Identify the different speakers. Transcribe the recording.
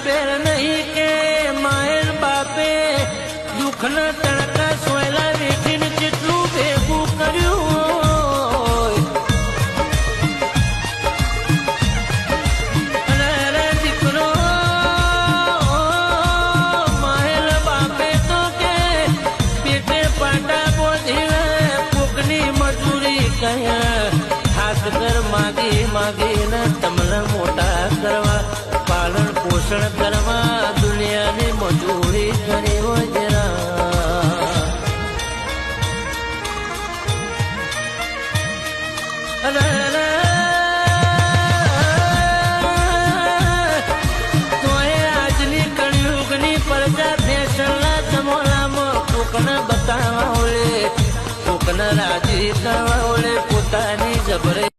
Speaker 1: ખબર નહીં કે માયર બાપે દુઃખના તડકા સોયલા વેઠીને કેટલું ભેગું કર્યું. અરે દીકરો માયર બાપે તો કે પેટે પાટા બોધીને કોકની મજૂરી કહ્યા હાથ ઘર માગી માગીને તમને મોટા કરવા પાલન પોષણ કરવા દુનિયાની મજૂરી કરી હોય જરા. તોય આજની કળિયુગની પ્રજા ફેશનના જમાનામાં કોકને બતાવવા ઓલે કોકને રાજી કરવા ઓલે પોતાની જબરે